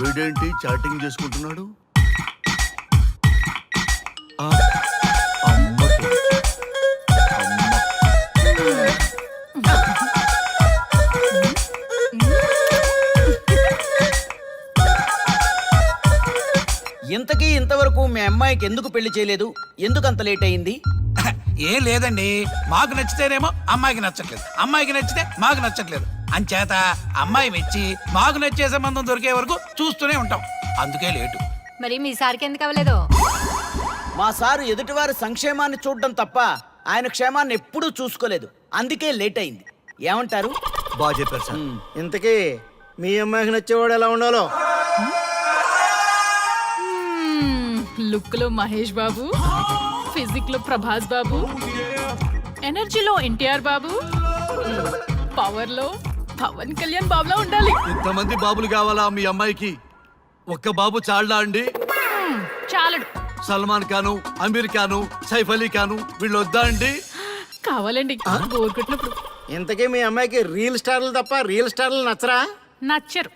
వీడేంటి చాటింగ్ చేసుకుంటున్నాడు? ఆ, అమ్మ తోడు. ఇంతకీ ఇంతవరకు మీ అమ్మాయికి ఎందుకు పెళ్లి చేయలేదు? ఎందుకు అంత లేట్ అయింది? ఏం లేదండి, మాకు నచ్చితేనేమో అమ్మాయికి నచ్చట్లేదు, అమ్మాయికి నచ్చితే మాకు నచ్చట్లేదు. అంచేత అమ్మాయి మెచ్చి మాకు నచ్చే సంబంధం దొరికే వరకు చూస్తూనే ఉంటాం. అందుకే లేటు. మరి మీ సార్కి ఎందుకు అవ్వలేదు? మా సారు ఎదుటివారి సంక్షేమాన్ని చూడడం తప్ప ఆయన క్షేమాన్ని ఎప్పుడూ చూసుకోలేదు. అందుకే లేట్ అయింది. ఏమంటారు? బాగా చెప్పారు సార్. ఇంతకీ మీ అమ్మాయికి నచ్చేవాడు ఎలా ఉండాలో? లుక్ లో మహేష్ బాబు, ఫిజిక్ లో ప్రభాస్ బాబు, ఎనర్జీలో ఎన్టీఆర్ బాబు, పవర్ లో పవన్ కళ్యాణ్ బాబులా ఉండాలి. ఇంతమంది బాబులు కావాలా మీ అమ్మాయికి? ఒక్క బాబు చాళ్ళా అండి? చాలడు. సల్మాన్ ఖాను, అమీర్ ఖాను, సైఫ్ అలీ ఖాను వీళ్ళు వద్దా అండి? కావాలండి బోర్ కొట్టినప్పుడు. ఇంతకీ మీ అమ్మాయికి రియల్ స్టార్లు తప్ప రియల్ స్టార్లు నచ్చరా? నచ్చరు.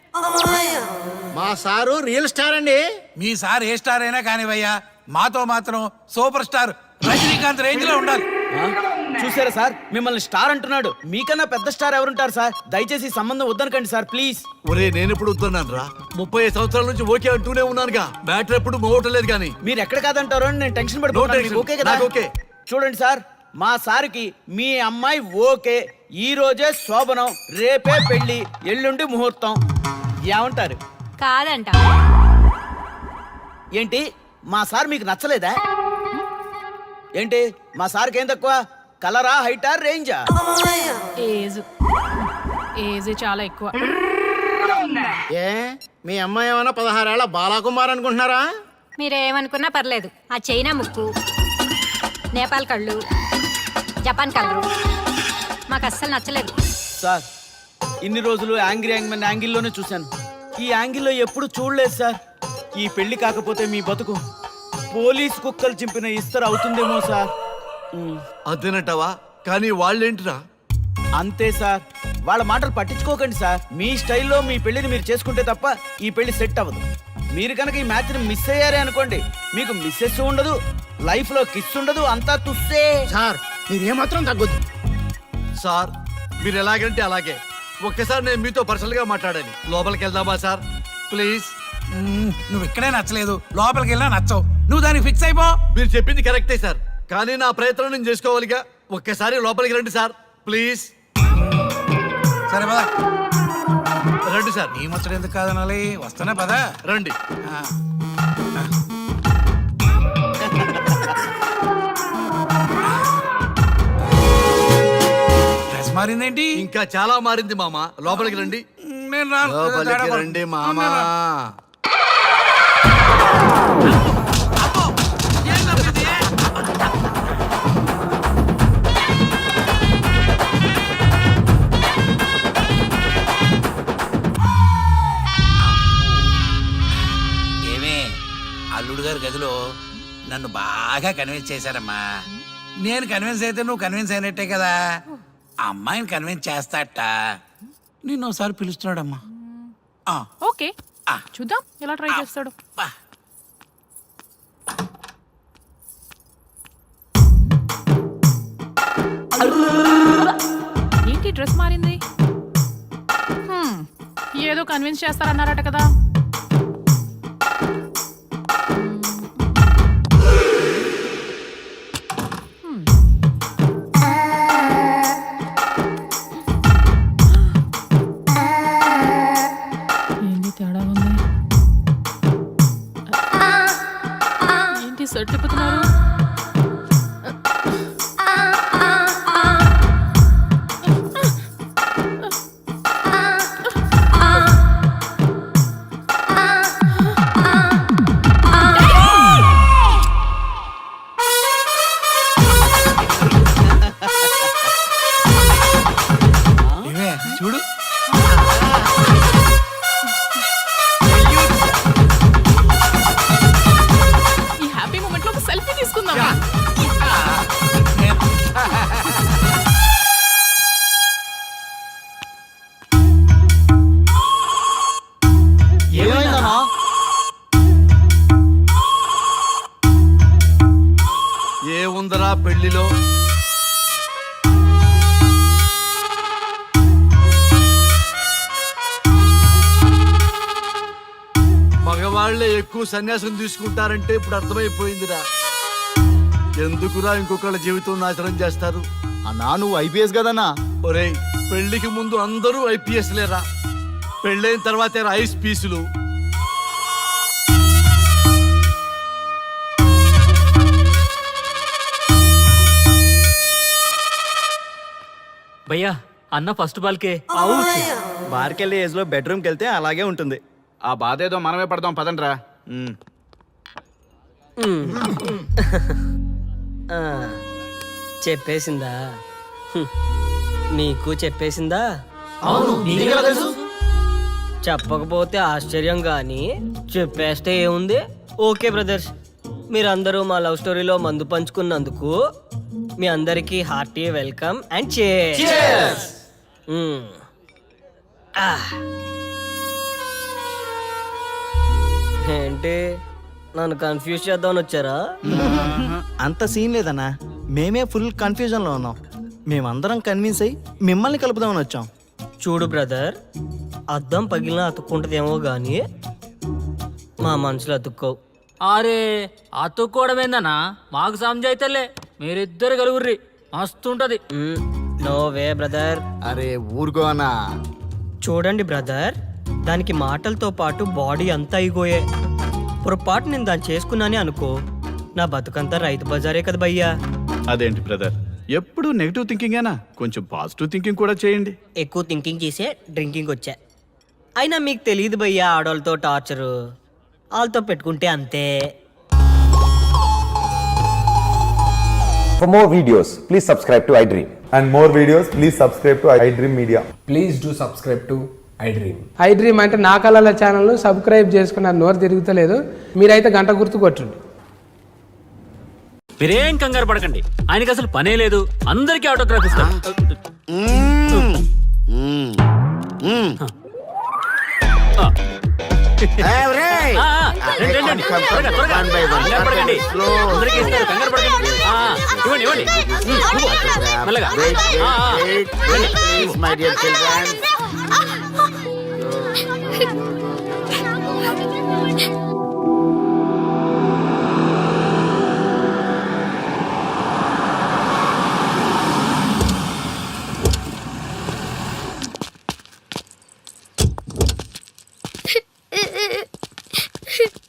మా సారు రియల్ స్టార్ అండి. మీ సార్ ఏ స్టార్ అయినా కానివయ్యా, మాతో మాత్రం సూపర్ స్టార్ రజనీకాంత్ రేంజ్ లో ఉండాలి. చూసారా సార్, మిమ్మల్ని స్టార్ అంటున్నాడు. మీకన్నా పెద్ద స్టార్ ఎవరుంటారు సార్? దయచేసి ఈ సంబంధం వద్దనకండి సార్, ప్లీజ్. ఒరే నేను ఎప్పుడు వస్తున్నాను రా? 35 సంవత్సరాల నుంచి ఓకే అంటూనే ఉన్నానుగా. బ్యాటర్ ఎప్పుడు మోగటలేదు కానీ. మీరు ఎక్కడ కాదంటారో అని నేను టెన్షన్ No పడిపోతున్నాను. tension. మీకు ఓకే కదా? నాకు ఓకే. చూడండి సార్, మా సార్కి మీ అమ్మాయి ఓకే. ఈ రోజే శోభనం, రేపే పెళ్లి, ఎల్లుండి ముహూర్తం. ఏమంటారు? కాదంట. ఏంటి మా సార్ మీకు నచ్చలేదా? ఏంటి మా సార్కి ఏం తక్కువ? కలరా, హైటా, రేంజా? ఏజ్ చాలా ఎక్కువ. ఏ మీ అమ్మాయి ఏమైనా 16 ఏళ్ల బాలాకుమార్ అనుకుంటున్నారా? మీరేమనుకున్నా పర్లేదు. ఆ చైనా ముక్కు, నేపాల్ కళ్ళు, జపాన్ కళ్ళు మాకు అస్సలు నచ్చలేదు. సార్, ఇన్ని రోజులు యాంగ్రీ యాంగ్మెన్ యాంగిల్లోనే చూశాను. ఈ యాంగిల్లో ఎప్పుడు చూడలేదు సార్. ఈ పెళ్లి కాకపోతే మీ బతుకు పోలీస్ కుక్కలు చింపిన ఇస్తరు అవుతుందేమో సార్. అదేనంటావా? కానీ వాళ్ళేంటిరా? అంతే సార్, వాళ్ళ మాటలు పట్టించుకోకండి సార్. మీ స్టైల్లో మీ పెళ్లిని మీరు చేసుకుంటే తప్ప ఈ పెళ్లి సెట్ అవ్వదు. మీరు కనుక ఈ మ్యాచ్ని మిస్ అయ్యారే అనుకోండి, మీకు మిస్సెస్ ఉండదు, లైఫ్ లో కిస్ ఉండదు, అంతా తుస్సే. సార్ మీరేమాత్రం తగ్గొద్దు. సార్ మీరు ఎలాగంటే అలాగే. ఒక్కసారి నేను మీతో పర్సనల్ గా మాట్లాడాలి. లోపలికి వెళ్దామా సార్? ప్లీజ్. నువ్వు ఇక్కడే నచ్చలేదు, లోపలికి వెళ్ళినా నచ్చవు. నువ్వు దానికి ఫిక్స్ అయిపో. మీరు చెప్పింది కరెక్టే సార్, కానీ నా ప్రయత్నం నేను చేసుకోవాలిగా. ఒక్కసారి లోపలికి రండి సార్, ప్లీజ్. సరే పదా, రండి సార్. నీ ముచ్చట ఎందుకు కాదనాలి? వస్తానే పదా. రండి. డ్రెస్ మారిందేంటి? ఇంకా చాలా మారింది మామ. లోపలికి రండి. నేను రాను. లోపలికి రండి మామ. ఏమే, అల్లుడు గారి గదిలో నన్ను బాగా కన్విన్స్ చేశారమ్మా. నేను కన్విన్స్ అయితే నువ్వు కన్విన్స్ అయినట్టే కదా. ఆ అమ్మాయిని కన్విన్స్ చేస్తాట. నిన్ను ఒకసారి పిలుస్తున్నాడమ్మా. ఓకే, చూద్దాం ఎలా ట్రై చేస్తాడు. ఏంటి డ్రెస్ మారింది? ఏదో కన్విన్స్ చేస్తారన్నారట కదా. ఏంటి తేడా ఉంది? ఏంటి సెట్ తిప్పుతున్నారు? ఏమే చూడు. ఈ హ్యాపీ మూమెంట్ లో ఒక సెల్ఫీ చూసారా పెళ్లిలో మగవాళ్లే ఎక్కువ సన్యాసం తీసుకుంటారంటే ఇప్పుడు అర్థమైపోయిందిరా. ఎందుకురా ఇంకొకళ్ళ జీవితం నాశనం చేస్తారు? అన్నా నువ్వు ఐపీఎస్ కదన్నా. ఒరేయ్, పెళ్లికి ముందు అందరూ ఐపీఎస్ లేరా, పెళ్ళైన తర్వాతే ఐస్ పీసులు. భయ్యా అన్న ఫస్ట్ బాల్కే బార్కెళ్ళే ఏజ్ లో బెడ్రూమ్కి వెళ్తే అలాగే ఉంటుంది. ఆ బాధ ఏదో మనమే పడదాం పదండ్రా. చెప్పేసిందా? నీకు చెప్పేసిందా? చెప్పకపోతే ఆశ్చర్యం కానీ చెప్పేస్తే ఏముంది? ఓకే బ్రదర్స్, మీరందరూ మా లవ్ స్టోరీలో మందు పంచుకున్నందుకు మీ అందరికీ హార్టీ వెల్కమ్ అండ్ cheers. ఏంటి నన్ను కన్ఫ్యూజ్ చేద్దామని వచ్చారా? అంత సీన్ లేదన్నా, మేమే ఫుల్ కన్ఫ్యూజన్ లో ఉన్నాం. మేమందరం కన్విన్స్ అయ్యి మిమ్మల్ని కలుపుదామని వచ్చాం. చూడు బ్రదర్, అద్దం పగిలిన అతుక్కుంటదేమో గాని మా మనసులో అతుక్కో. అరే అతుక్కోవడమేందన్నా, మాకు సంజాయితేలే, మీరిద్దరు కలుగుర్రి మస్తుంటది. No way brother. అరే ఊరుకో అన్నా. చూడండి బ్రదర్, దానికి మాటలతో పాటు బాడీ అంతా అయిపోయే. పొరపాటు నేను దాన్ని చేసుకున్నానే అనుకో, నా బతుకంతా రైతు బజారే కదా భయ్యా. అదేంటి బ్రదర్, ఎప్పుడు నెగిటివ్ థింకింగేనా? కొంచెం పాజిటివ్ థింకింగ్ కూడా చేయండి. ఎక్కువ థింకింగ్ చేసే డ్రింకింగ్ వచ్చా. అయినా మీకు తెలియదు భయ్యా ఆడవాళ్ళతో టార్చరు, వాళ్ళతో పెట్టుకుంటే అంతే. For more videos, please subscribe to iDream. And more videos, please subscribe to iDream Media. Please do subscribe to iDream. iDream అంటే నా కళల ఛానల్ను సబ్స్క్రైబ్ చేసుకున్న నోరు తిరుగుతలేదు, మీరైతే గంట గుర్తు కొట్టండి. మీరేం కంగారు పడకండి, ఆయనకి అసలు పనే లేదు, అందరికీ ఆటోగ్రాఫ్ ఇస్తారు. రండి, రండి, త్వరగా, త్వరగా. కంగారు పడకండి. అందరికీ ఇస్తారు, కంగారు పడకండి. ఇవ్వండి, ఇవ్వండి. మెల్లగా. My dear children.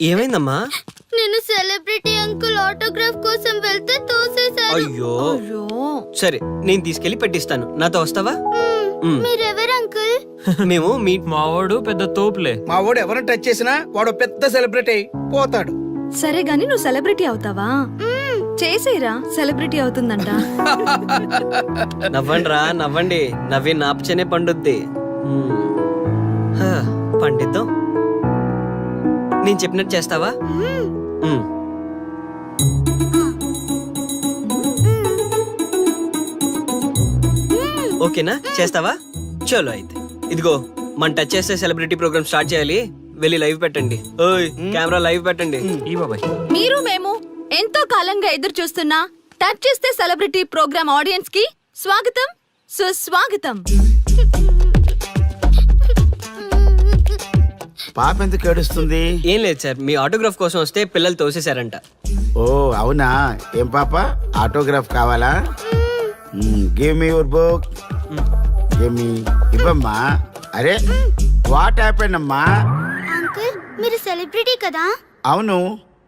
ఏమైందమ్మా? నేను సెలబ్రిటీ అంకుల్ ఆటోగ్రాఫ్ కోసం వెళ్తే తోసేశారు. అయ్యో, సరే నేను తీసుకెళ్లి పెట్టిస్తాను, నాతో వస్తావా? మీరెవరు అంకుల్? మేము మీ మావాడు పెద్ద తోపులే. మా వాడు ఎవరిని టచ్ చేసినా వాడు పెద్ద సెలబ్రిటీ పోతాడు. సరే గాని నువ్వు సెలబ్రిటీ అవుతావా? చేసేరా, సెలబ్రిటీ అవుతుందంట. నవ్వండిరా, నవ్వండి, నవ్వి నాపచనే పండుద్ది. పండిద్దాం. నేను చెప్పినట్టు చేస్తావా? ఓకేనా, చేస్తావా? చలో అయితే, ఇదిగో మన టచ్ చేస్తే సెలబ్రిటీ ప్రోగ్రామ్ స్టార్ట్ చేయాలి. వెళ్ళి లైవ్ పెట్టండి. ఓయ్ కెమెరా లైవ్ పెట్టండి. ఈ బాబాయ్, మీరు మేము ఎంతో కాలంగా ఎదురు చూస్తున్నా టచ్ చేస్తే సెలబ్రిటీ ప్రోగ్రామ్ ఆడియన్స్ కి స్వాగతం, సుస్వాగతం. పాప ఎందుకు ఏడుస్తుంది? ఏం లేదు సార్, మీ ఆటోగ్రాఫ్ కోసం వస్తే పిల్లలు తోసేశారంట. ఓ అవునా? ఏం పాప, ఆటోగ్రాఫ్ కావాలా? Give me your book. Give me. ఇవ్వమ్మా. అరే వాట్ హ్యాపెండ్ అమ్మా? అంకుల్ మీరు సెలబ్రిటీ కదా? అవును.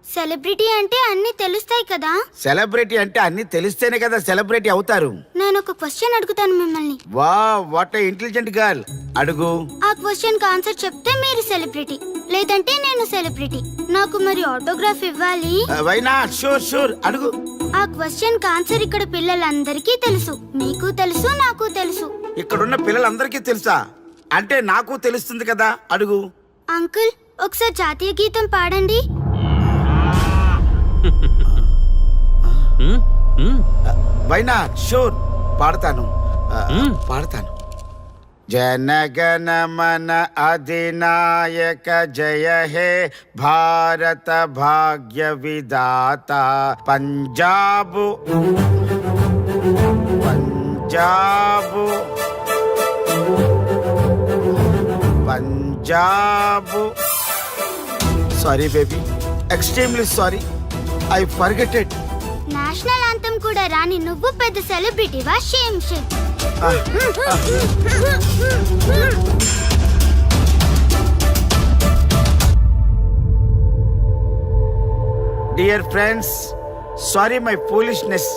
సెలబ్రిటీ అంటే అన్ని తెలుస్తాయి కదా? సెలబ్రిటీ అంటే అన్ని తెలిస్తేనే కదా సెలబ్రిటీ అవుతారు. నేను ఒక క్వశ్చన్ అడుగుతాను మిమ్మల్ని. వా వాట్ ఏ ఇంటెలిజెంట్ గర్ల్. అడుగు. ఆ క్వశ్చన్ కి ఆన్సర్ చెప్తే మీరు సెలబ్రిటీ, లేదంటే నేను సెలబ్రిటీ. నాకు మరి ఆటోగ్రాఫ్ ఇవ్వాలి. Why not? షూర్ షూర్, అడుగు. ఆ క్వశ్చన్ కి ఆన్సర్ ఇక్కడ పిల్లలందరికీ తెలుసు, మీకు తెలుసు, నాకు తెలుసు. ఇక్కడున్న పిల్లలందరికీ తెలుసా? అంటే నాకు తెలుస్తుంది కదా. అడుగు. అంకుల్ ఒకసారి జాతీయ గీతం పాడండి. Why not? షూర్, పాడతాను. పాడతాను. జనగణ మన అధినాయక జయ హే భారత భాగ్య విధాత Punjab Punjab Punjab sorry baby extremely sorry I forget it. National anthem కూడా రాని నువ్వు పెద్ద సెలబ్రిటీవా? Shame shame. Dear friends, sorry my foolishness.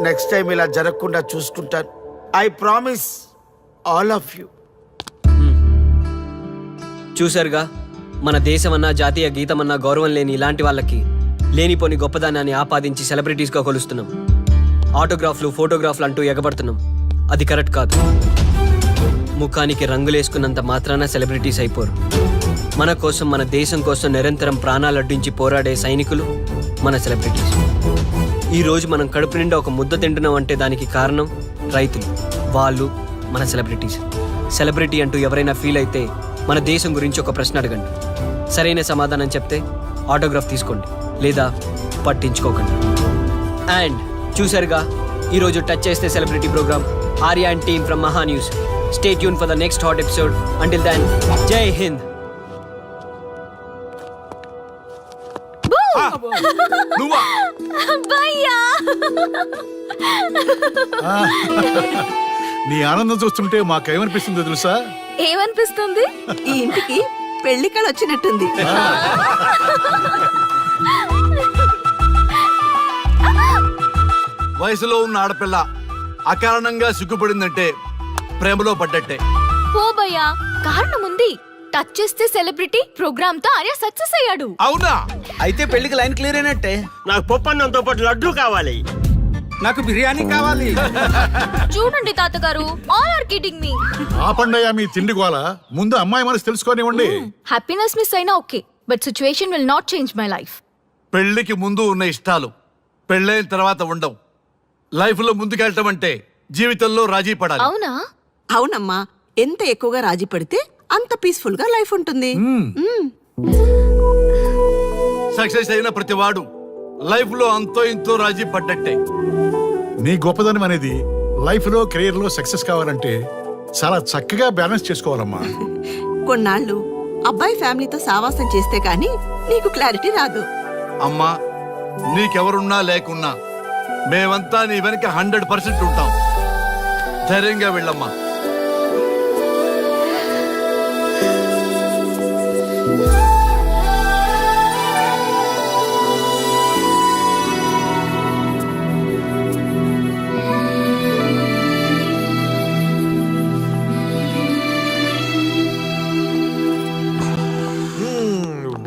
Next time ఇలా జరగకుండా చూసుకుంటాను. I promise all of you. చూశారుగా, మన దేశమన్నా జాతీయ గీతమన్నా గౌరవం లేని ఇలాంటి వాళ్ళకి లేనిపోని గొప్పదానాన్ని ఆపాదించి సెలబ్రిటీస్గా కొలుస్తున్నాం. ఆటోగ్రాఫ్లు ఫోటోగ్రాఫ్లు అంటూ ఎగబడుతున్నాం. అది కరెక్ట్ కాదు. ముఖానికి రంగులేసుకున్నంత మాత్రాన సెలబ్రిటీస్ అయిపోరు. మన కోసం, మన దేశం కోసం నిరంతరం ప్రాణాలు అడ్డించి పోరాడే సైనికులు మన సెలబ్రిటీస్. ఈరోజు మనం కడుపు నిండా ఒక ముద్ద తింటున్నాం అంటే దానికి కారణం రైతులు. వాళ్ళు మన సెలబ్రిటీస్. సెలబ్రిటీ అంటూ ఎవరైనా ఫీల్ అయితే మన దేశం గురించి ఒక ప్రశ్న అడగండి. సరైన సమాధానం చెప్తే ఆటోగ్రాఫ్ తీసుకోండి, లేదా పట్టించుకోకండి. అండ్ చూసారుగా, ఈరోజు టచ్ చేస్తే celebrity programme. Arya and team from Maha news. Stay tune for the next hot episode. Until then, Jai Hind. నీ ఆనందం చూస్తుంటే మాకేమనిపిస్తుందో తెలుసా? ఏమనిపిస్తుంది? ఈ ఇంటికి పెళ్లి కళ వచ్చినట్టుంది. వయసులో ఉన్న ఆడపిల్ల అకారణంగా సిగ్గుపడిందంటే ప్రేమలో పడ్డట్టే. ఓ భయ్యా, కారణం ఉంది. టచ్ చేస్తే సెలబ్రిటీ ప్రోగ్రామ్ తో ఆర్య సక్సెస్ అయ్యాడు. అవునా? అయితే పెళ్లికి లైన్ క్లియర్ అయినట్టే. నాకు పప్పన్నంతో పాటు లడ్డు కావాలి. నాకు బిర్యానీ కావాలి. చూడండి తాతగారు, ఆల్ ఆర్ కిడింగ్ మీ. ఆపండయ్యా మీ తిండి గోల. ముందు అమ్మాయి మనసు తెలుసుకోనివ్వండి. హ్యాపీనెస్ మిస్ అయినా okay, but situation will not change my life. పెళ్లికి ముందు ఉన్న ఇష్టాలు పెళ్ళైన తర్వాత ఉండవు. లైఫ్ లో ముందుకెళ్ళటం అంటే జీవితంలో రాజీ పడాలి. అవునా? అవునమ్మా, ఎంత ఎక్కువగా రాజీ పడితే అంత పీస్ఫుల్ గా లైఫ్ ఉంటుంది. సక్సెస్ అయిన ప్రతివాడు లైఫ్ లో అంతో ఇంతో రాజీ పడ్డట్టే. నీ గొప్పదనం అనేది లైఫ్ లో కెరీర్ లో సక్సెస్ కావాలంటే చాలా చక్కగా బ్యాలెన్స్ చేసుకోవాలమ్మా. కొన్నాళ్ళు అబ్బాయి ఫ్యామిలీతో సావాసం చేస్తే కానీ నీకు క్లారిటీ రాదు. అమ్మా, నీకెవరున్నా లేకున్నా మేమంతా నీ వెనక 100% ఉంటాం. ధైర్యంగా వెళ్ళమ్మా.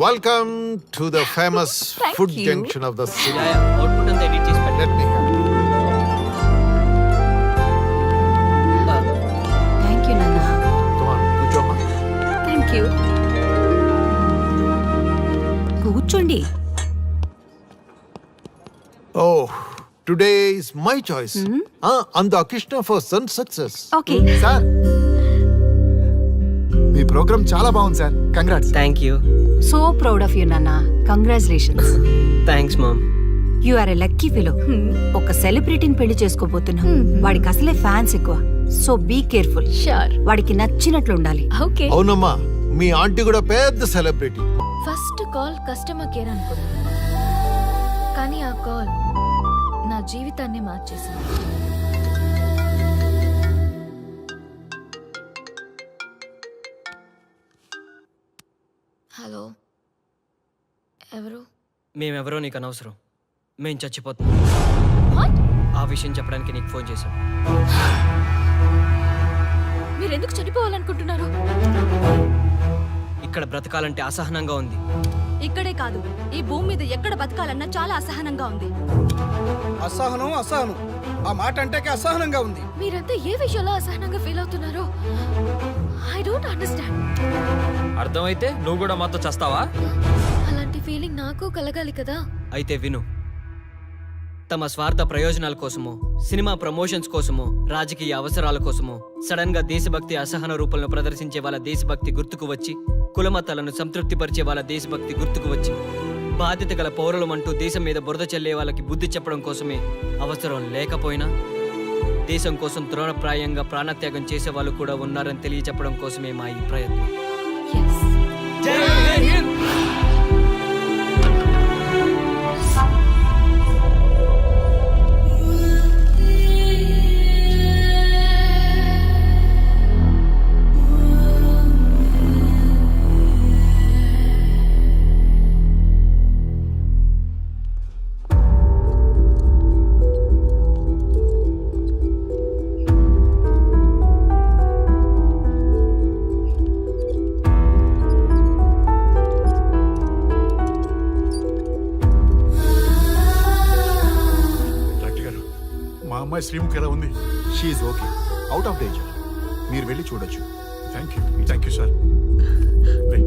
Welcome to the famous food junction of the city. Output అంతా ఎడిట్ చేసి పెట్టండి. Let me have it. Thank you నాన్న. Come on, కూర్చోమ్మా. Thank you. కూర్చోండి. Oh, today is my choice. Andakishna for son success. Okay. Sir, మీ programme చాలా బాగుంది sir. Congrats. Thank you. So proud of you నాన్న. Congratulations. Thanks mom. You are a lucky fellow. ఒక సెలబ్రిటీని పెళ్లి చేసుకోబోతున్నాం. వాడికి అసలే ఫ్యాన్స్ ఎక్కువ. So be careful. షూర్. వాడికి నచ్చినట్లు ఉండాలి. ఓకే. అవునమ్మా, మీ ఆంటీ కూడా పెద్ద celebrity. First call customer care అనుకున్నా, కానీ ఆ కాల్ నా జీవితాన్ని మార్చేసింది. హలో, ఎవరు? మేమెవరో నీకు అనవసరం. మేము చచ్చిపోతున్నాం. వాట్? ఆ విషయం చెప్పడానికి నీకు ఫోన్ చేశాం. మీరెందుకు చనిపోవాలనుకుంటున్నారు? ఇక్కడ బ్రతకాలంటే అసహనంగా ఉంది. ఇక్కడే కాదు, ఈ భూమి మీద ఎక్కడ బతకాలన్నా చాలా అసహనంగా ఉంది. అసహనం అసహనం ఆ మాట అంటే అసహనంగా ఉంది. మీరంతా ఏ విషయంలో అసహనంగా ఫీల్ అవుతున్నారో ఐ డోంట్ అండర్స్టాండ్. అర్థమైతే నువ్వు కూడా మాతో చేస్తావా? అలాంటి ఫీలింగ్ నాకు కలగాలి కదా. అయితే విను, తమ స్వార్థ ప్రయోజనాల కోసమో సినిమా ప్రమోషన్స్ కోసమో రాజకీయ అవసరాల కోసమో సడన్ గా దేశభక్తి అసహన రూపంలో ప్రదర్శించే వాళ్ళ దేశభక్తి గుర్తుకు వచ్చి కులమతాలను సంతృప్తిపరిచే వాళ్ళ దేశభక్తి గుర్తుకు వచ్చి బాధ్యత గల పౌరులమంటూ దేశం మీద బురద చల్లే వాళ్ళకి బుద్ధి చెప్పడం కోసమే అవసరం లేకపోయినా దేశం కోసం ద్రోణప్రాయంగా ప్రాణత్యాగం చేసే వాళ్ళు కూడా ఉన్నారని తెలియచెప్పడం కోసమే మా ఈ ప్రయత్నం. డాక్టర్ గారు, మా అమ్మాయి శ్రీముఖి ఎలా ఉంది? She's okay, out of danger. మీరు వెళ్ళి చూడొచ్చు. Thank you sir. రే.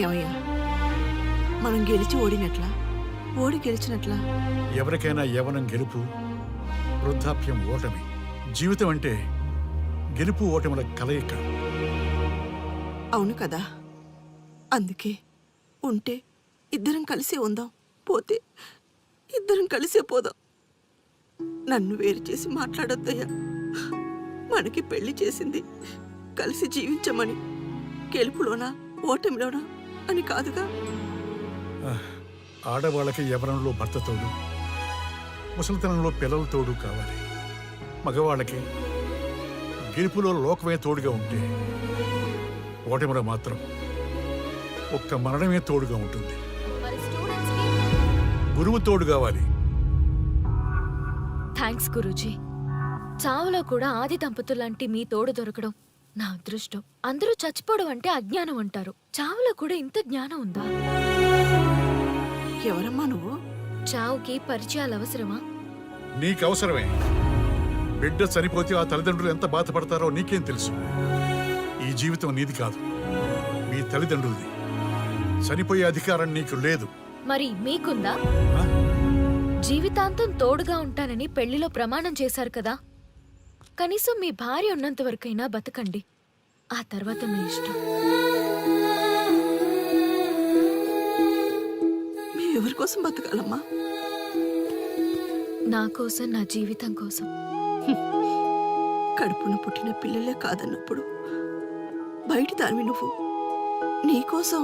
ఏమయ్యా, మనం గెలిచి ఓడినట్లా, ఓడి గెలిచినట్లా? ఎవరికైనా యవ్వనం గెలుపు, వృద్ధాప్యం ఓటమి. జీవితం అంటే గెలుపు ఓటముల కలయిక. అవును కదా, అందుకే ఉంటే ఇద్దరం కలిసే ఉందాం, పోతే ఇద్దరం కలిసే పోదాం. నన్ను వేరు చేసి మాట్లాడొద్దయ్యా. మనకి పెళ్లి చేసింది కలిసి జీవించమని, గెలుపులోనా ఓటమిలోనా అని కాదుగా. ఆడవాళ్ళకి యవ్వనంలో భర్త తోడు, ముసలితనంలో పిల్లల తోడు కావాలి. మగవాళ్ళకి గెలుపులో లోకమే తోడుగా ఉంటే, ఓటమిలో మాత్రం ఒక్క మరణమే తోడుగా ఉంటుంది. గురువు తోడు కావాలి. థ్యాంక్స్ గురూజీ. చావులో కూడా ఆది దంపతులాంటి మీ తోడు దొరకడం నా అదృష్టం. అందరూ చచ్చిపోవడం అంటే అజ్ఞానం అంటారు, చావులో కూడా ఇంత జ్ఞానం ఉందా? ఎవరమ్మా నువ్వు? చావుకి పరిచయాలు అవసరమా? నీకు అవసరమే. బిడ్డ చనిపోతే ఆ తల్లిదండ్రులు ఎంత బాధపడతారో నీకేం తెలుసు? ఈ జీవితం నీది కాదు, మీ తల్లిదండ్రులది. చనిపోయే అధికారం నీకు లేదు. మరి మీకుందా? జీవితాంతం తోడుగా ఉంటానని పెళ్లిలో ప్రమాణం చేశారు కదా, కనీసం మీ భార్య ఉన్నంత వరకైనా బతకండి, ఆ తర్వాత మీ ఇష్టం. ఎవరి కోసం బతకాలమ్మా? నా కోసం, నా జీవితం కోసం. కడుపున పుట్టిన పిల్లలే కాదన్నప్పుడు బయట దానివి నువ్వు నీకోసం.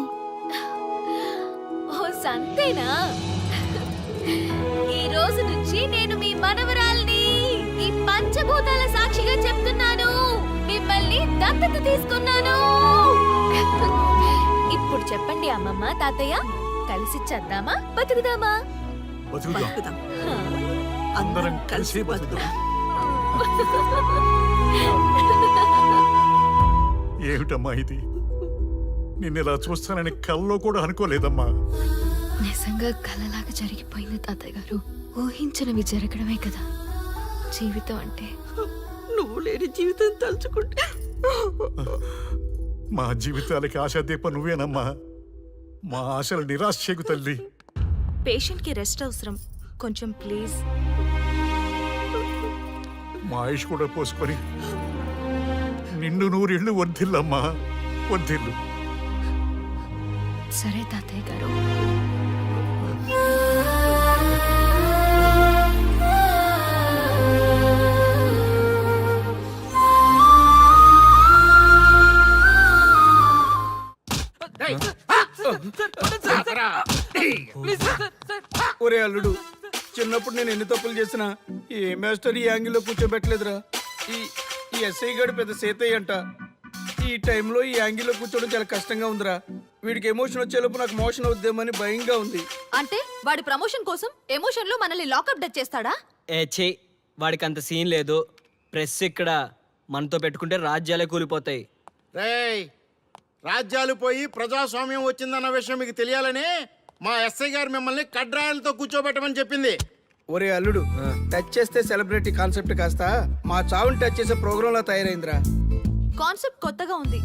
ఓ సంతేనా? ఈ రోజు నుంచి నేను మీ మనవరాల్ని. ఈ పంచభూతాల సాక్షిగా చెప్తున్నాను, మిమ్మల్ని దత్తత తీసుకున్నాను. ఇప్పుడు చెప్పండి అమ్మమ్మ, తాతయ్య, కలిసి చద్దామా బతుకుదామా? బతుకుదాం. అందరం కలిసి బతుకుదాం. ఏమిటమ్మా ఇది? నిన్నెలా చూస్తానని కల్లో కూడా అనుకోలేదమ్మా. నిజంగా కలలాగా జరిగిపోయింది తాతయ్య గారు. ఊహించినవి జరగడమే కదా జీవితం అంటే. నువ్వు లేని జీవితం తలుచుకుంటే మా జీవితాలకి ఆశాదీప నువ్వేనమ్మా. మా ఆశలు నిరాశ చేయకు తల్లి. పేషెంట్ కి రెస్ట్ అవసరం, కొంచెం ప్లీజ్. మా ఆయుష్ కూడా పోసుకొని నిండు నూరేళ్లు వర్ధిల్లమ్మా, వర్ధిల్లు. సరే తాతయ్య గారు. ఒరే అల్లుడు, చిన్నప్పుడు నేను ఎన్ని తప్పులు చేసినా ఏ మాస్టర్ ఈ యాంగిల్లో కూర్చోబెట్టలేదురా. ఈ ఎస్ఐ గడు పెద్ద సేతయ్య అంట. ఈ టైంలో ఈ యాంగిల్లో కూర్చోవడం చాలా కష్టంగా ఉందిరా. వీడికి ఎమోషన్ వచ్చేలోపు నాకు మోషన్ అవుద్దేమని భయంగా ఉంది. అంటే వాడి ప్రమోషన్ కోసం ఎమోషన్ లో మనల్ని లాకప్ డెత్ చేస్తాడా? ఛీ వాడికి అంత సీన్ లేదు. ప్రెస్ ఇక్కడ మనతో పెట్టుకుంటే రాజ్యాలే కూలిపోతాయి. రేయ్, రాజ్యాలు పోయి ప్రజాస్వామ్యం వచ్చిందన్న విషయం మీకు తెలియాలని మా ఎస్ఐ గారు మిమ్మల్ని కడ్రాయలతో కూర్చోబెట్టమని చెప్పింది. ఒరే అల్లుడు, టచ్ చేస్తే సెలబ్రిటీ కాన్సెప్ట్ కాస్త మా చావుని టచ్ చేసే ప్రోగ్రామ్ లా తయారైందిరా. కాన్సెప్ట్ కొత్తగా ఉంది.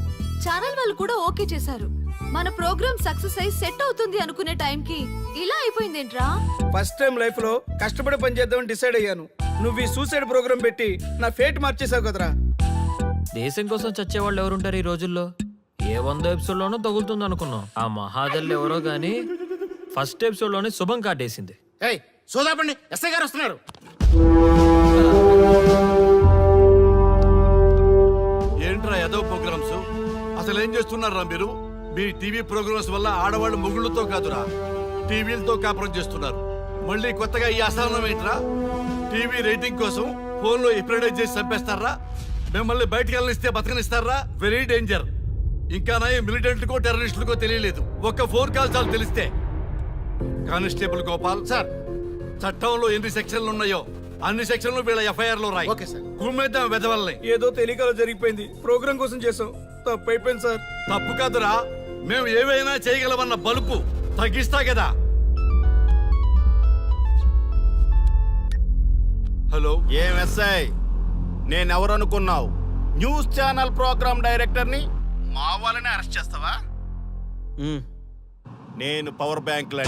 ఛానల్ వాళ్ళు కూడా ఓకే చేశారు. మన ప్రోగ్రామ్ సక్సెస్ అయి సెట్ అవుతుంది అనుకునే టైంకి ఇలా అయిపోయిందేంట్రా? ఫస్ట్ టైం లైఫ్ లో కష్టపడి పని చేద్దామని డిసైడ్ అయ్యాను. నువ్వు ఈ సూసైడ్ ప్రోగ్రామ్ పెట్టి నా ఫేట్ మార్చేసావు కదరా. దేశం కోసం చచ్చేవాళ్ళు ఎవరుంటారు ఈ రోజుల్లో? ఏ 100 ఎపిసోడ్లోనో తగులుతుంది అనుకున్నాం. ఆ మహాదల్ ఎవరో గానీ ఫస్ట్ ఎపిసోడ్లోనే శుభం కాటేసింది. ఏయ్ సోదాపండి, ఎస్ఐ గారు వస్తున్నారు. ఏంట్రా ఏదో ప్రోగ్రామ్స్? అసలు ఏం చేస్తున్నారా మీరు? మీ టీవీ ప్రోగ్రామ్స్ వల్ల ఆడవాళ్ళు మొగుళ్ళతో కాదురా, టీవీలతో కాపురం చేస్తున్నారు. మళ్ళీ కొత్తగా ఈ అసహనం ఏంట్రా? టీవీ రేటింగ్ కోసం ఫోన్లో ఎప్రిడైజ్ చేసి చంపేస్తారా? మిమ్మల్ని బయటకు వెళ్ళనిస్తే బతకనిస్తారా? Very danger. ఇంకా నయం మిలిటెంట్కో టెర్రరిస్టులకో తెలియలేదు, ఒక్క ఫోన్ కాల్ చాలు తెలిస్తే. కానిస్టేబుల్ గోపాల్ సార్, చట్టంలో ఎన్ని సెక్షన్లు ఉన్నాయో అన్ని సెక్షన్లు వీళ్ళ ఎఫ్ఐఆర్ లో రాయి. Okay sir. కుమ్మేద్దాం వెదవల్ని. ఏదో తెలియకలో జరిగిపోయింది. ప్రోగ్రామ్ కోసం చేసాం, తప్పు అయిపోయింది సార్. తప్పు కాదురా, మేము ఏవైనా చేయగలమన్న బలుపు తగ్గిస్తా కదా. హలో, ఏం ఎస్ఐ, నేనెవరనుకున్నావు? న్యూస్ ఛానల్ ప్రోగ్రామ్ డైరెక్టర్ని మా వాళ్ళని అరెస్ట్ చేస్తావా? నేను పవర్ బ్యాంక్ లాంటి